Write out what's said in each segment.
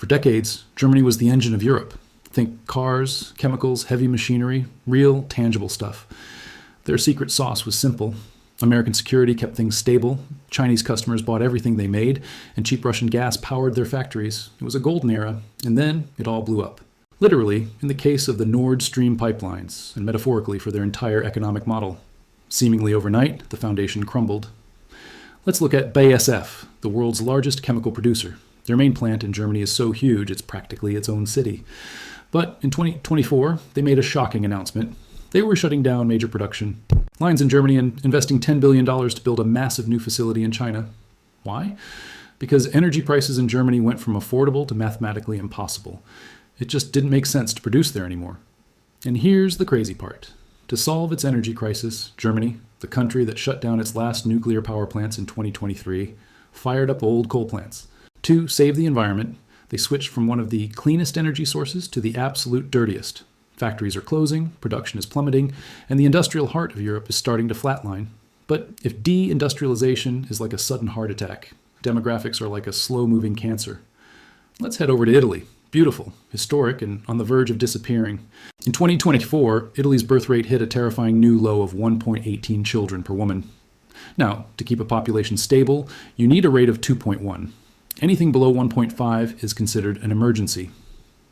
For decades, Germany was the engine of Europe. Think cars, chemicals, heavy machinery, real, tangible stuff. Their secret sauce was simple. American security kept things stable, Chinese customers bought everything they made, and cheap Russian gas powered their factories. It was a golden era, and then it all blew up. Literally, in the case of the Nord Stream pipelines, and metaphorically for their entire economic model. Seemingly overnight, the foundation crumbled. Let's look at BASF, the world's largest chemical producer. Their main plant in Germany is so huge it's practically its own city. But in 2024, they made a shocking announcement. They were shutting down major production lines in Germany and investing $10 billion to build a massive new facility in China. Why? Because energy prices in Germany went from affordable to mathematically impossible. It just didn't make sense to produce there anymore. And here's the crazy part. To solve its energy crisis, Germany, the country that shut down its last nuclear power plants in 2023, fired up old coal plants. To save the environment, they switched from one of the cleanest energy sources to the absolute dirtiest. Factories are closing, production is plummeting, and the industrial heart of Europe is starting to flatline. But if de-industrialization is like a sudden heart attack, demographics are like a slow-moving cancer. Let's head over to Italy. Beautiful, historic, and on the verge of disappearing. In 2024, Italy's birth rate hit a terrifying new low of 1.18 children per woman. Now, to keep a population stable, you need a rate of 2.1. Anything below 1.5 is considered an emergency.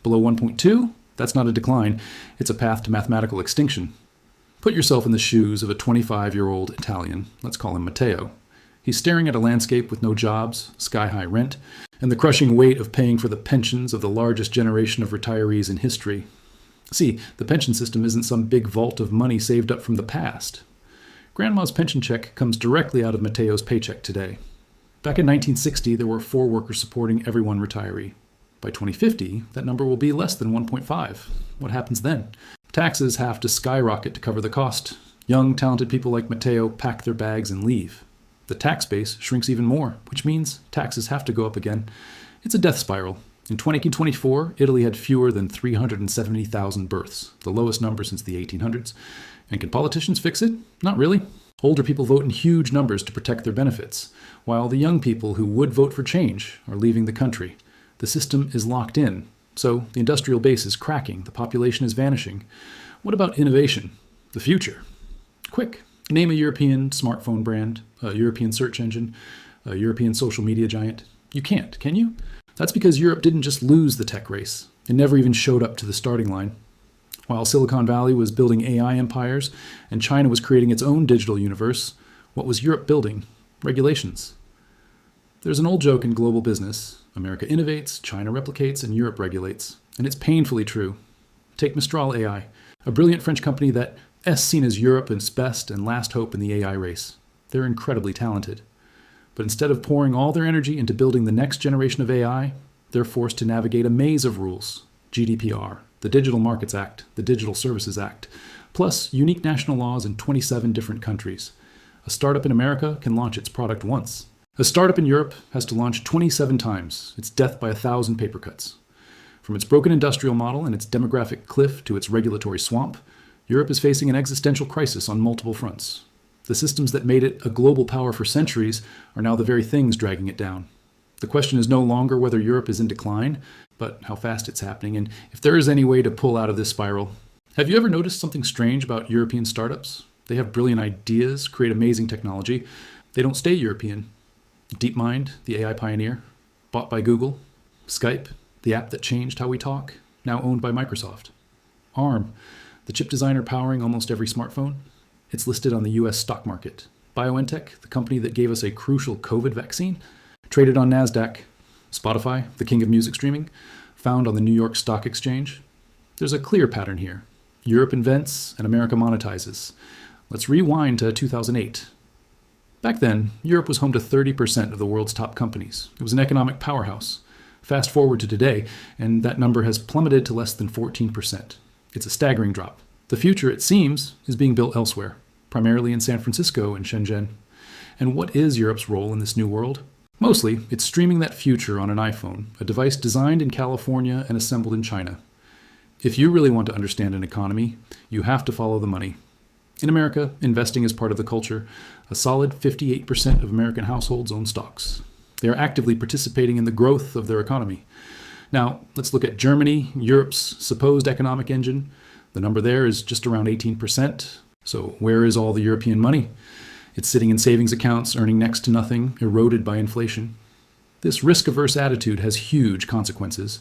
Below 1.2? That's not a decline. It's a path to mathematical extinction. Put yourself in the shoes of a 25-year-old Italian. Let's call him Matteo. He's staring at a landscape with no jobs, sky-high rent, and the crushing weight of paying for the pensions of the largest generation of retirees in history. See, the pension system isn't some big vault of money saved up from the past. Grandma's pension check comes directly out of Matteo's paycheck today. Back in 1960, there were 4 workers supporting every one retiree. By 2050, that number will be less than 1.5. What happens then? Taxes have to skyrocket to cover the cost. Young, talented people like Matteo pack their bags and leave. The tax base shrinks even more, which means taxes have to go up again. It's a death spiral. In 2024, Italy had fewer than 370,000 births, the lowest number since the 1800s. And can politicians fix it? Not really. Older people vote in huge numbers to protect their benefits, while the young people who would vote for change are leaving the country. The system is locked in, so the industrial base is cracking, the population is vanishing. What about innovation? The future? Quick, name a European smartphone brand, a European search engine, a European social media giant. You can't, can you? That's because Europe didn't just lose the tech race. It never even showed up to the starting line. While Silicon Valley was building AI empires and China was creating its own digital universe, what was Europe building? Regulations. There's an old joke in global business. America innovates, China replicates, and Europe regulates. And it's painfully true. Take Mistral AI, a brilliant French company that is seen as Europe's best and last hope in the AI race. They're incredibly talented. But instead of pouring all their energy into building the next generation of AI, they're forced to navigate a maze of rules. GDPR, the Digital Markets Act, the Digital Services Act, plus unique national laws in 27 different countries. A startup in America can launch its product once. A startup in Europe has to launch 27 times. It's death by 1,000 paper cuts. From its broken industrial model and its demographic cliff to its regulatory swamp, Europe is facing an existential crisis on multiple fronts. The systems that made it a global power for centuries are now the very things dragging it down. The question is no longer whether Europe is in decline, but how fast it's happening, and if there is any way to pull out of this spiral. Have you ever noticed something strange about European startups? They have brilliant ideas, create amazing technology. They don't stay European. DeepMind, the AI pioneer, bought by Google. Skype, the app that changed how we talk, now owned by Microsoft. ARM, the chip designer powering almost every smartphone. It's listed on the US stock market. BioNTech, the company that gave us a crucial COVID vaccine, traded on NASDAQ. Spotify, the king of music streaming, found on the New York Stock Exchange. There's a clear pattern here. Europe invents and America monetizes. Let's rewind to 2008. Back then, Europe was home to 30% of the world's top companies. It was an economic powerhouse. Fast forward to today, and that number has plummeted to less than 14%. It's a staggering drop. The future, it seems, is being built elsewhere, primarily in San Francisco and Shenzhen. And what is Europe's role in this new world? Mostly, it's streaming that future on an iPhone, a device designed in California and assembled in China. If you really want to understand an economy, you have to follow the money. In America, investing is part of the culture. A solid 58% of American households own stocks. They are actively participating in the growth of their economy. Now, let's look at Germany, Europe's supposed economic engine. The number there is just around 18%. So where is all the European money? It's sitting in savings accounts, earning next to nothing, eroded by inflation. This risk-averse attitude has huge consequences.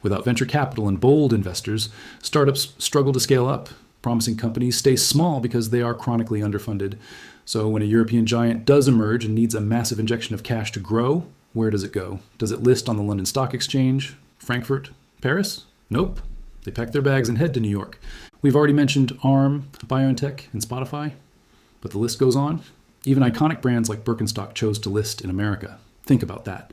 Without venture capital and bold investors, startups struggle to scale up. Promising companies stay small because they are chronically underfunded. So when a European giant does emerge and needs a massive injection of cash to grow, where does it go? Does it list on the London Stock Exchange, Frankfurt, Paris? Nope. They pack their bags and head to New York. We've already mentioned ARM, BioNTech, and Spotify, but the list goes on. Even iconic brands like Birkenstock chose to list in America. Think about that.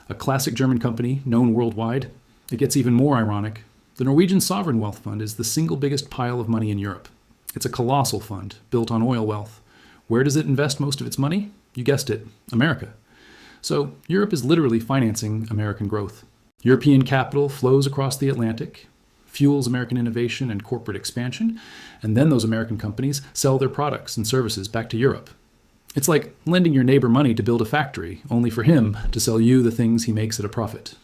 A classic German company, known worldwide. It gets even more ironic. The Norwegian Sovereign Wealth Fund is the single biggest pile of money in Europe. It's a colossal fund built on oil wealth. Where does it invest most of its money? You guessed it, America. So Europe is literally financing American growth. European capital flows across the Atlantic, fuels American innovation and corporate expansion, and then those American companies sell their products and services back to Europe. It's like lending your neighbor money to build a factory, only for him to sell you the things he makes at a profit.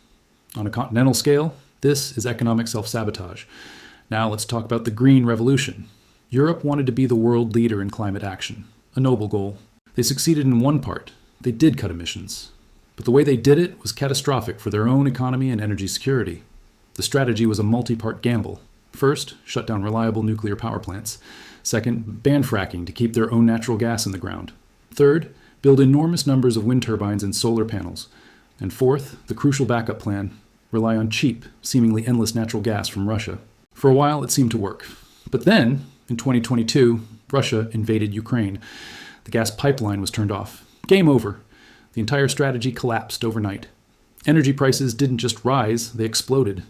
On a continental scale, this is economic self-sabotage. Now let's talk about the Green Revolution. Europe wanted to be the world leader in climate action, a noble goal. They succeeded in one part. They did cut emissions. But the way they did it was catastrophic for their own economy and energy security. The strategy was a multi-part gamble. First, shut down reliable nuclear power plants. Second, ban fracking to keep their own natural gas in the ground. Third, build enormous numbers of wind turbines and solar panels. And fourth, the crucial backup plan, rely on cheap, seemingly endless natural gas from Russia. For a while, it seemed to work. But then, in 2022, Russia invaded Ukraine. The gas pipeline was turned off. Game over. The entire strategy collapsed overnight. Energy prices didn't just rise, they exploded.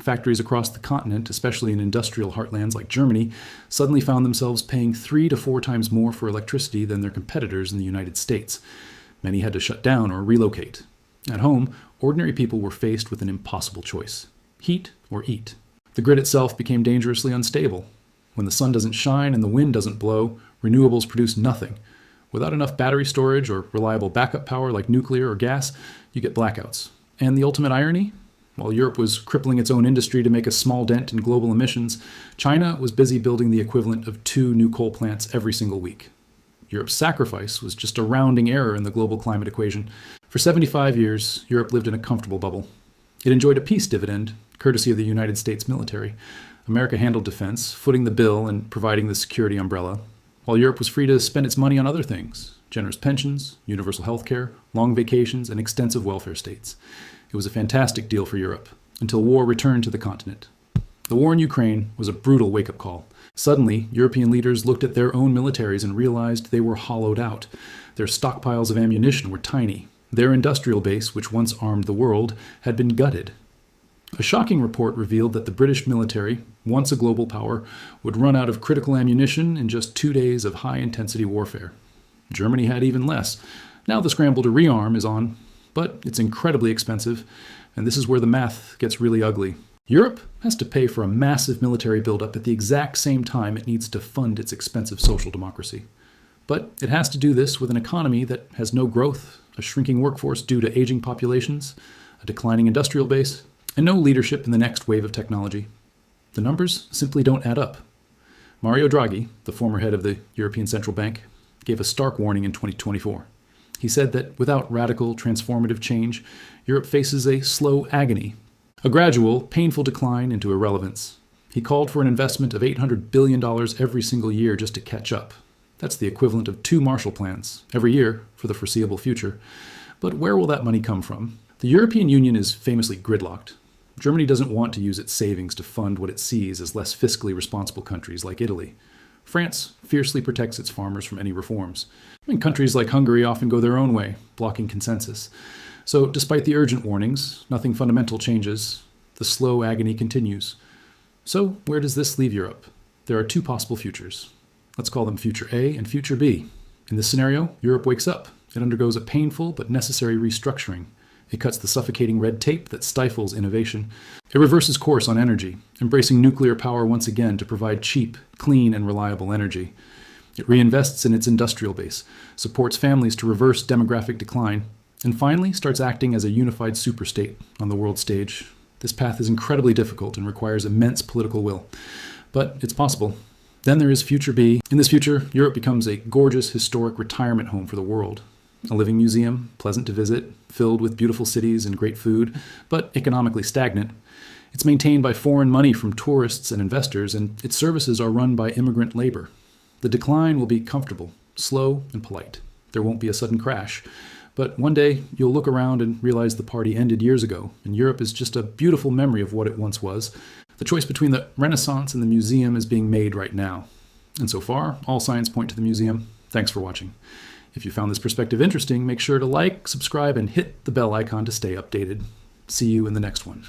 Factories across the continent, especially in industrial heartlands like Germany, suddenly found themselves paying 3 to 4 times more for electricity than their competitors in the United States. Many had to shut down or relocate. At home, ordinary people were faced with an impossible choice: heat or eat. The grid itself became dangerously unstable. When the sun doesn't shine and the wind doesn't blow, renewables produce nothing. Without enough battery storage or reliable backup power like nuclear or gas, you get blackouts. And the ultimate irony? While Europe was crippling its own industry to make a small dent in global emissions, China was busy building the equivalent of 2 new coal plants every single week. Europe's sacrifice was just a rounding error in the global climate equation. For 75 years, Europe lived in a comfortable bubble. It enjoyed a peace dividend, courtesy of the United States military. America handled defense, footing the bill and providing the security umbrella, while Europe was free to spend its money on other things: generous pensions, universal health care, long vacations, and extensive welfare states. It was a fantastic deal for Europe, until war returned to the continent. The war in Ukraine was a brutal wake-up call. Suddenly, European leaders looked at their own militaries and realized they were hollowed out. Their stockpiles of ammunition were tiny. Their industrial base, which once armed the world, had been gutted. A shocking report revealed that the British military, once a global power, would run out of critical ammunition in just 2 days of high-intensity warfare. Germany had even less. Now the scramble to rearm is on, but it's incredibly expensive, and this is where the math gets really ugly. Europe has to pay for a massive military buildup at the exact same time it needs to fund its expensive social democracy. But it has to do this with an economy that has no growth, a shrinking workforce due to aging populations, a declining industrial base, and no leadership in the next wave of technology. The numbers simply don't add up. Mario Draghi, the former head of the European Central Bank, gave a stark warning in 2024. He said that without radical, transformative change, Europe faces a slow agony, a gradual, painful decline into irrelevance. He called for an investment of $800 billion every single year just to catch up. That's the equivalent of 2 Marshall Plans every year for the foreseeable future. But where will that money come from? The European Union is famously gridlocked. Germany doesn't want to use its savings to fund what it sees as less fiscally responsible countries like Italy. France fiercely protects its farmers from any reforms. And countries like Hungary often go their own way, blocking consensus. So despite the urgent warnings, nothing fundamental changes. The slow agony continues. So where does this leave Europe? There are 2 possible futures. Let's call them Future A and Future B. In this scenario, Europe wakes up. It undergoes a painful but necessary restructuring. It cuts the suffocating red tape that stifles innovation. It reverses course on energy, embracing nuclear power once again to provide cheap, clean, and reliable energy. It reinvests in its industrial base, supports families to reverse demographic decline, and finally starts acting as a unified superstate on the world stage. This path is incredibly difficult and requires immense political will, but it's possible. Then there is Future B. In this future, Europe becomes a gorgeous, historic retirement home for the world. A living museum, pleasant to visit, filled with beautiful cities and great food, but economically stagnant. It's maintained by foreign money from tourists and investors, and its services are run by immigrant labor. The decline will be comfortable, slow, and polite. There won't be a sudden crash. But one day, you'll look around and realize the party ended years ago, and Europe is just a beautiful memory of what it once was. The choice between the Renaissance and the museum is being made right now. And so far, all signs point to the museum. Thanks for watching. If you found this perspective interesting, make sure to like, subscribe, and hit the bell icon to stay updated. See you in the next one.